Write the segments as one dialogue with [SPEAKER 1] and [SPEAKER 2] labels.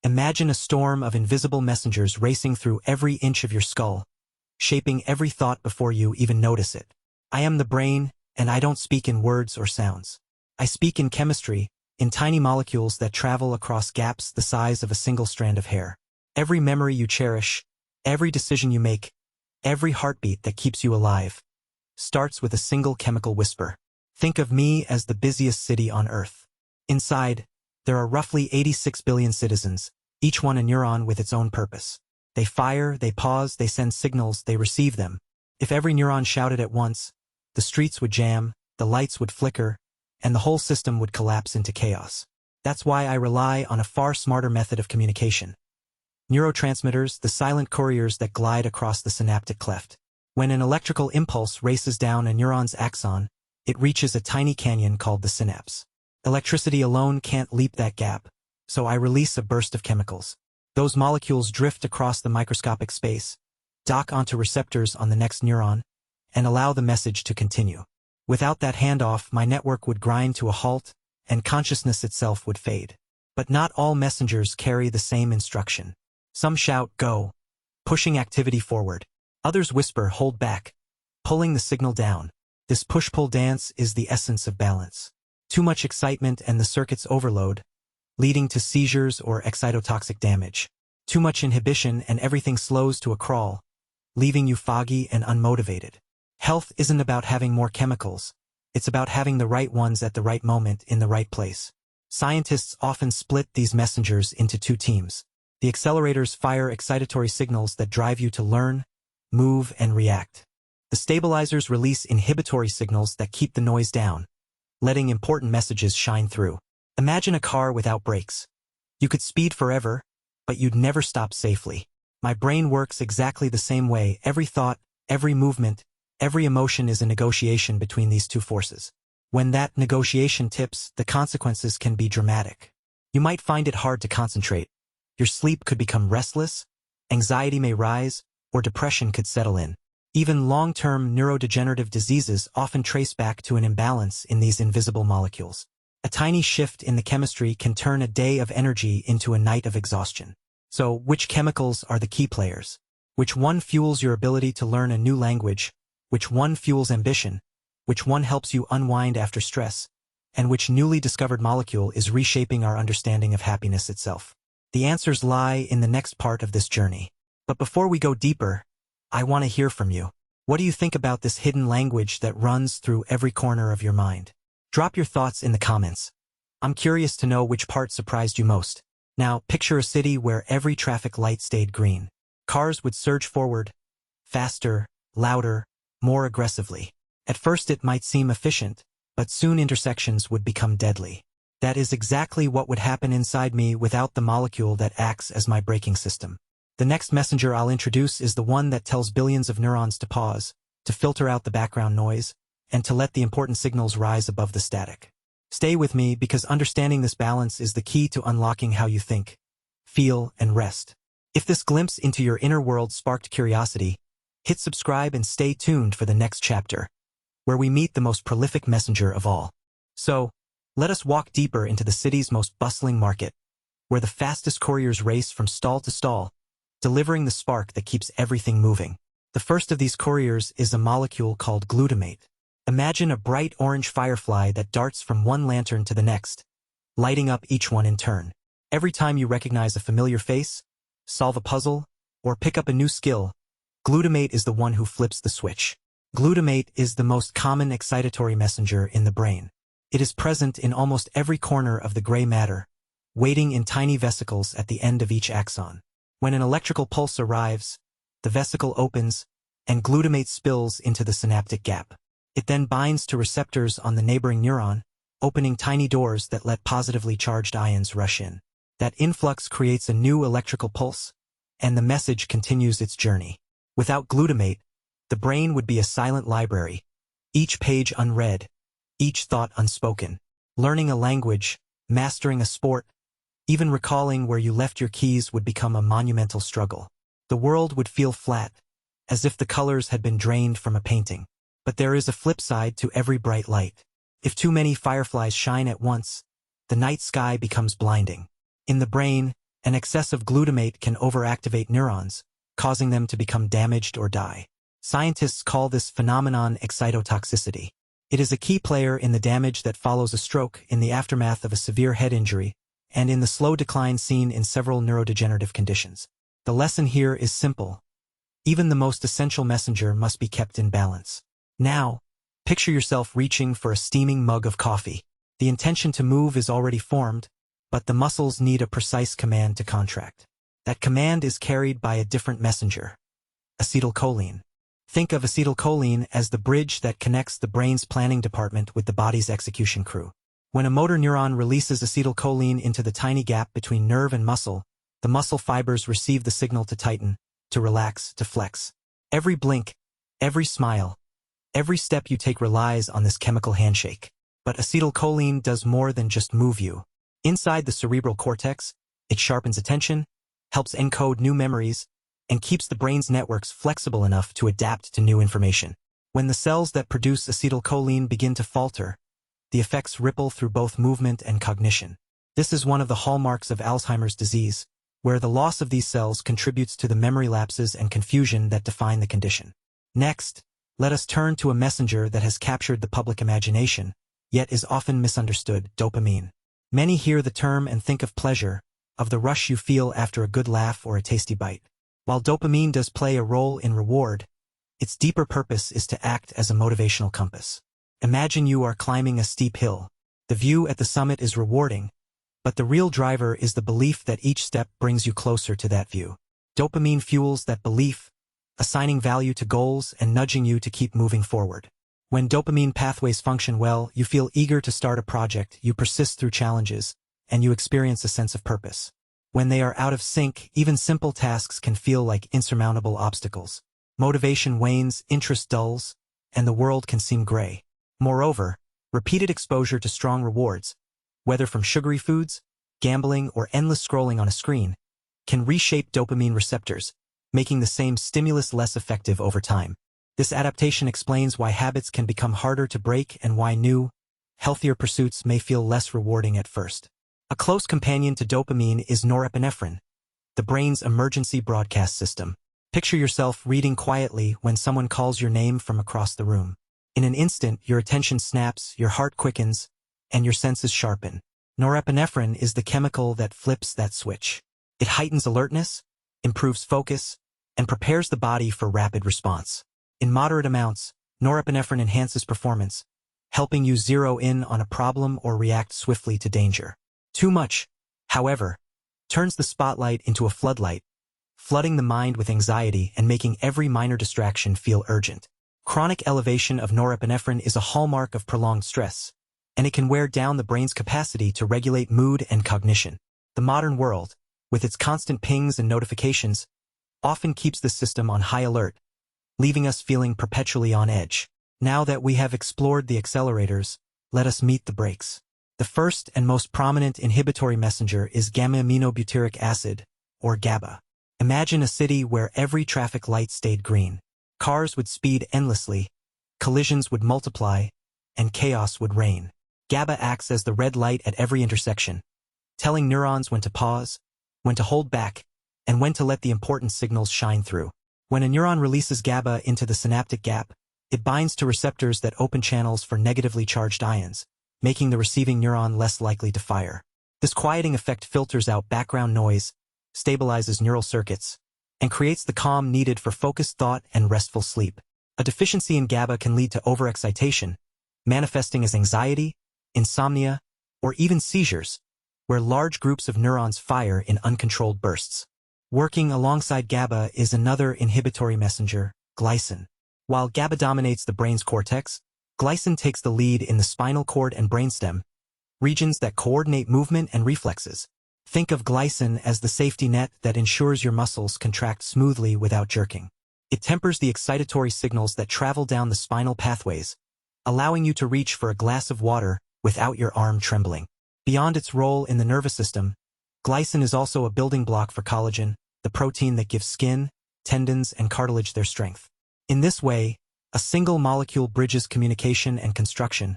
[SPEAKER 1] Imagine a storm of invisible messengers racing through every inch of your skull, shaping every thought before you even notice it. I am the brain, and I don't speak in words or sounds. I speak in chemistry, in tiny molecules that travel across gaps the size of a single strand of hair. Every memory you cherish, every decision you make, every heartbeat that keeps you alive, starts with a single chemical whisper. Think of me as the busiest city on Earth. Inside, there are roughly 86 billion citizens, each one a neuron with its own purpose. They fire, they pause, they send signals, they receive them. If every neuron shouted at once, the streets would jam, the lights would flicker, and the whole system would collapse into chaos. That's why I rely on a far smarter method of communication. Neurotransmitters, the silent couriers that glide across the synaptic cleft. When an electrical impulse races down a neuron's axon, it reaches a tiny canyon called the synapse. Electricity alone can't leap that gap, so I release a burst of chemicals. Those molecules drift across the microscopic space, dock onto receptors on the next neuron, and allow the message to continue. Without that handoff, my network would grind to a halt, and consciousness itself would fade. But not all messengers carry the same instruction. Some shout, "Go," pushing activity forward. Others whisper, "Hold back," pulling the signal down. This push-pull dance is the essence of balance. Too much excitement and the circuits overload, leading to seizures or excitotoxic damage. Too much inhibition and everything slows to a crawl, leaving you foggy and unmotivated. Health isn't about having more chemicals. It's about having the right ones at the right moment in the right place. Scientists often split these messengers into two teams. The accelerators fire excitatory signals that drive you to learn, move, and react. The stabilizers release inhibitory signals that keep the noise down, letting important messages shine through. Imagine a car without brakes. You could speed forever, but you'd never stop safely. My brain works exactly the same way. Every thought, every movement, every emotion is a negotiation between these two forces. When that negotiation tips, the consequences can be dramatic. You might find it hard to concentrate. Your sleep could become restless, anxiety may rise, or depression could settle in. Even long-term neurodegenerative diseases often trace back to an imbalance in these invisible molecules. A tiny shift in the chemistry can turn a day of energy into a night of exhaustion. So, which chemicals are the key players? Which one fuels your ability to learn a new language? Which one fuels ambition? Which one helps you unwind after stress? And which newly discovered molecule is reshaping our understanding of happiness itself? The answers lie in the next part of this journey. But before we go deeper, I want to hear from you. What do you think about this hidden language that runs through every corner of your mind? Drop your thoughts in the comments. I'm curious to know which part surprised you most. Now, picture a city where every traffic light stayed green. Cars would surge forward, faster, louder, more aggressively. At first it might seem efficient, but soon intersections would become deadly. That is exactly what would happen inside me without the molecule that acts as my braking system. The next messenger I'll introduce is the one that tells billions of neurons to pause, to filter out the background noise, and to let the important signals rise above the static. Stay with me because understanding this balance is the key to unlocking how you think, feel, and rest. If this glimpse into your inner world sparked curiosity, hit subscribe and stay tuned for the next chapter, where we meet the most prolific messenger of all. So, let us walk deeper into the city's most bustling market, where the fastest couriers race from stall to stall, delivering the spark that keeps everything moving. The first of these couriers is a molecule called glutamate. Imagine a bright orange firefly that darts from one lantern to the next, lighting up each one in turn. Every time you recognize a familiar face, solve a puzzle, or pick up a new skill, glutamate is the one who flips the switch. Glutamate is the most common excitatory messenger in the brain. It is present in almost every corner of the gray matter, waiting in tiny vesicles at the end of each axon. When an electrical pulse arrives, the vesicle opens, and glutamate spills into the synaptic gap. It then binds to receptors on the neighboring neuron, opening tiny doors that let positively charged ions rush in. That influx creates a new electrical pulse, and the message continues its journey. Without glutamate, the brain would be a silent library, each page unread, each thought unspoken. Learning a language, mastering a sport, even recalling where you left your keys would become a monumental struggle. The world would feel flat, as if the colors had been drained from a painting. But there is a flip side to every bright light. If too many fireflies shine at once, the night sky becomes blinding. In the brain, An excess of glutamate can overactivate neurons, causing them to become damaged or die. Scientists call this phenomenon excitotoxicity. It is a key player in the damage that follows a stroke, in the aftermath of a severe head injury, and in the slow decline seen in several neurodegenerative conditions. The lesson here is simple. Even the most essential messenger must be kept in balance. Now, picture yourself reaching for a steaming mug of coffee. The intention to move is already formed, but the muscles need a precise command to contract. That command is carried by a different messenger: acetylcholine. Think of acetylcholine as the bridge that connects the brain's planning department with the body's execution crew. When a motor neuron releases acetylcholine into the tiny gap between nerve and muscle, the muscle fibers receive the signal to tighten, to relax, to flex. Every blink, every smile, every step you take relies on this chemical handshake. But acetylcholine does more than just move you. Inside the cerebral cortex, it sharpens attention, helps encode new memories, and keeps the brain's networks flexible enough to adapt to new information. When the cells that produce acetylcholine begin to falter, the effects ripple through both movement and cognition. This is one of the hallmarks of Alzheimer's disease, where the loss of these cells contributes to the memory lapses and confusion that define the condition. Next, let us turn to a messenger that has captured the public imagination, yet is often misunderstood: dopamine. Many hear the term and think of pleasure, of the rush you feel after a good laugh or a tasty bite. While dopamine does play a role in reward, its deeper purpose is to act as a motivational compass. Imagine you are climbing a steep hill. The view at the summit is rewarding, but the real driver is the belief that each step brings you closer to that view. Dopamine fuels that belief, assigning value to goals and nudging you to keep moving forward. When dopamine pathways function well, you feel eager to start a project, you persist through challenges, and you experience a sense of purpose. When they are out of sync, even simple tasks can feel like insurmountable obstacles. Motivation wanes, interest dulls, and the world can seem gray. Moreover, repeated exposure to strong rewards, whether from sugary foods, gambling, or endless scrolling on a screen, can reshape dopamine receptors, making the same stimulus less effective over time. This adaptation explains why habits can become harder to break and why new, healthier pursuits may feel less rewarding at first. A close companion to dopamine is norepinephrine, the brain's emergency broadcast system. Picture yourself reading quietly when someone calls your name from across the room. In an instant, your attention snaps, your heart quickens, and your senses sharpen. Norepinephrine is the chemical that flips that switch. It heightens alertness, improves focus, and prepares the body for rapid response. In moderate amounts, norepinephrine enhances performance, helping you zero in on a problem or react swiftly to danger. Too much, however, turns the spotlight into a floodlight, flooding the mind with anxiety and making every minor distraction feel urgent. Chronic elevation of norepinephrine is a hallmark of prolonged stress, and it can wear down the brain's capacity to regulate mood and cognition. The modern world, with its constant pings and notifications, often keeps the system on high alert, leaving us feeling perpetually on edge. Now that we have explored the accelerators, let us meet the brakes. The first and most prominent inhibitory messenger is gamma-aminobutyric acid, or GABA. Imagine a city where every traffic light stayed green. Cars would speed endlessly, collisions would multiply, and chaos would reign. GABA acts as the red light at every intersection, telling neurons when to pause, when to hold back, and when to let the important signals shine through. When a neuron releases GABA into the synaptic gap, it binds to receptors that open channels for negatively charged ions, making the receiving neuron less likely to fire. This quieting effect filters out background noise, stabilizes neural circuits, and creates the calm needed for focused thought and restful sleep. A deficiency in GABA can lead to overexcitation, manifesting as anxiety, insomnia, or even seizures, where large groups of neurons fire in uncontrolled bursts. Working alongside GABA is another inhibitory messenger, glycine. While GABA dominates the brain's cortex, glycine takes the lead in the spinal cord and brainstem, regions that coordinate movement and reflexes. Think of glycine as the safety net that ensures your muscles contract smoothly without jerking. It tempers the excitatory signals that travel down the spinal pathways, allowing you to reach for a glass of water without your arm trembling. Beyond its role in the nervous system, glycine is also a building block for collagen, the protein that gives skin, tendons, and cartilage their strength. In this way, a single molecule bridges communication and construction,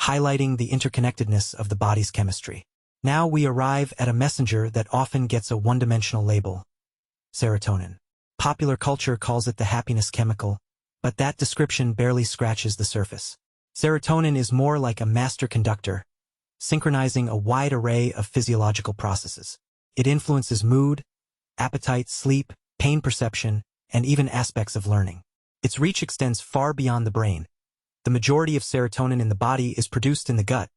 [SPEAKER 1] highlighting the interconnectedness of the body's chemistry. Now we arrive at a messenger that often gets a one-dimensional label: serotonin. Popular culture calls it the happiness chemical, but that description barely scratches the surface. Serotonin is more like a master conductor, synchronizing a wide array of physiological processes. It influences mood, appetite, sleep, pain perception, and even aspects of learning. Its reach extends far beyond the brain. The majority of serotonin in the body is produced in the gut,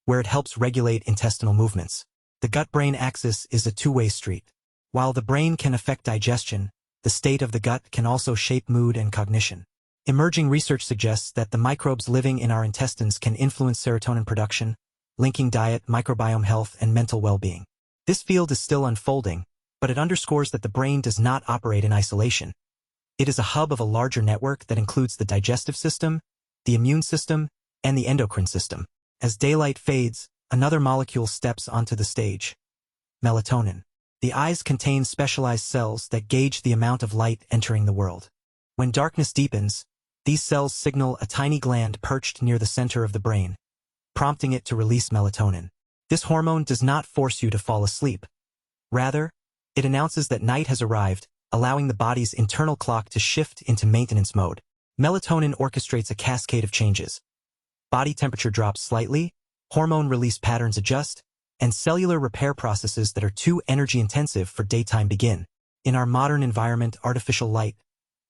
[SPEAKER 1] where it helps regulate intestinal movements. The gut-brain axis is a two-way street. While the brain can affect digestion, the state of the gut can also shape mood and cognition. Emerging research suggests that the microbes living in our intestines can influence serotonin production, linking diet, microbiome health, and mental well-being. This field is still unfolding, but it underscores that the brain does not operate in isolation. It is a hub of a larger network that includes the digestive system, the immune system, and the endocrine system. As daylight fades, another molecule steps onto the stage: melatonin. The eyes contain specialized cells that gauge the amount of light entering the world. When darkness deepens, these cells signal a tiny gland perched near the center of the brain, prompting it to release melatonin. This hormone does not force you to fall asleep. Rather, it announces that night has arrived, allowing the body's internal clock to shift into maintenance mode. Melatonin orchestrates a cascade of changes. Body temperature drops slightly, hormone release patterns adjust, and cellular repair processes that are too energy-intensive for daytime begin. In our modern environment, artificial light,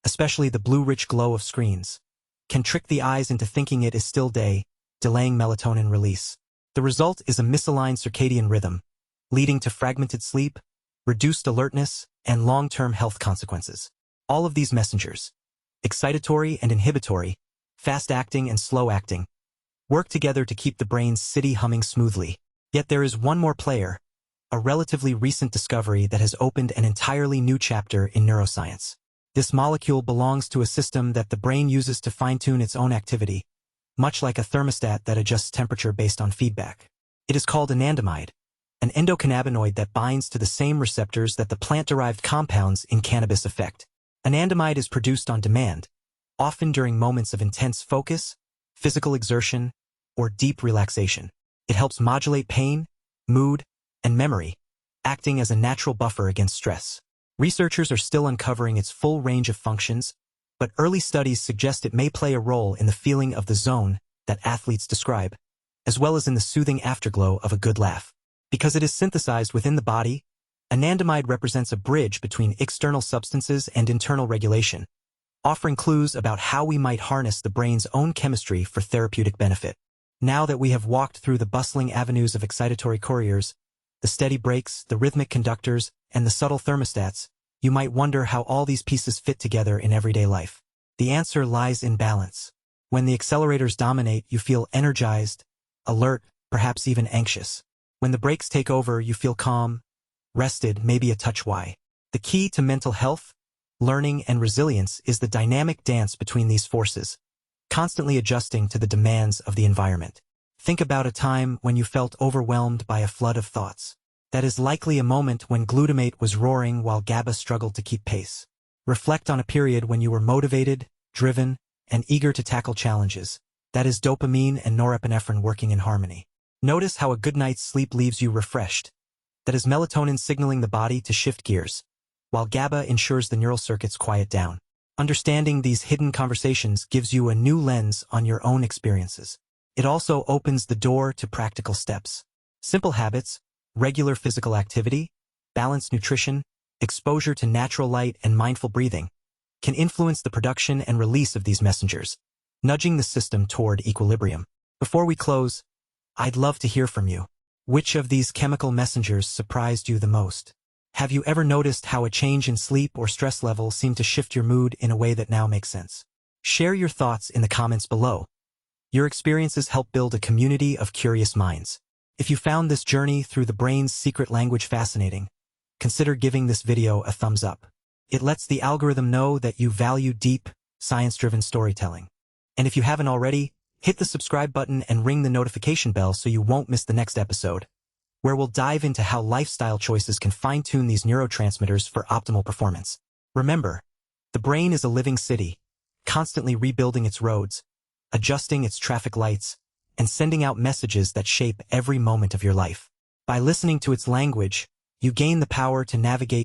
[SPEAKER 1] especially the blue-rich glow of screens, can trick the eyes into thinking it is still day, delaying melatonin release. The result is a misaligned circadian rhythm, leading to fragmented sleep, reduced alertness, and long-term health consequences. All of these messengers, excitatory and inhibitory, fast-acting and slow-acting, work together to keep the brain's city humming smoothly. Yet there is one more player, a relatively recent discovery that has opened an entirely new chapter in neuroscience. This molecule belongs to a system that the brain uses to fine-tune its own activity, much like a thermostat that adjusts temperature based on feedback. It is called anandamide, an endocannabinoid that binds to the same receptors that the plant-derived compounds in cannabis affect. Anandamide is produced on demand, often during moments of intense focus, physical exertion, or deep relaxation. It helps modulate pain, mood, and memory, acting as a natural buffer against stress. Researchers are still uncovering its full range of functions, but early studies suggest it may play a role in the feeling of the zone that athletes describe, as well as in the soothing afterglow of a good laugh. Because it is synthesized within the body, anandamide represents a bridge between external substances and internal regulation, offering clues about how we might harness the brain's own chemistry for therapeutic benefit. Now that we have walked through the bustling avenues of excitatory couriers, the steady brakes, the rhythmic conductors, and the subtle thermostats, you might wonder how all these pieces fit together in everyday life. The answer lies in balance. When the accelerators dominate, you feel energized, alert, perhaps even anxious. When the brakes take over, you feel calm, rested, maybe a touch why. The key to mental health, learning, and resilience is the dynamic dance between these forces, constantly adjusting to the demands of the environment. Think about a time when you felt overwhelmed by a flood of thoughts. That is likely a moment when glutamate was roaring while GABA struggled to keep pace. Reflect on a period when you were motivated, driven, and eager to tackle challenges. That is dopamine and norepinephrine working in harmony. Notice how a good night's sleep leaves you refreshed. That is melatonin signaling the body to shift gears, while GABA ensures the neural circuits quiet down. Understanding these hidden conversations gives you a new lens on your own experiences. It also opens the door to practical steps. Simple habits, regular physical activity, balanced nutrition, exposure to natural light, and mindful breathing can influence the production and release of these messengers, nudging the system toward equilibrium. Before we close, I'd love to hear from you. Which of these chemical messengers surprised you the most? Have you ever noticed how a change in sleep or stress level seemed to shift your mood in a way that now makes sense? Share your thoughts in the comments below. Your experiences help build a community of curious minds. If you found this journey through the brain's secret language fascinating, consider giving this video a thumbs up. It lets the algorithm know that you value deep, science-driven storytelling. And if you haven't already, hit the subscribe button and ring the notification bell so you won't miss the next episode, where we'll dive into how lifestyle choices can fine-tune these neurotransmitters for optimal performance. Remember, the brain is a living city, constantly rebuilding its roads, adjusting its traffic lights, and sending out messages that shape every moment of your life. By listening to its language, you gain the power to navigate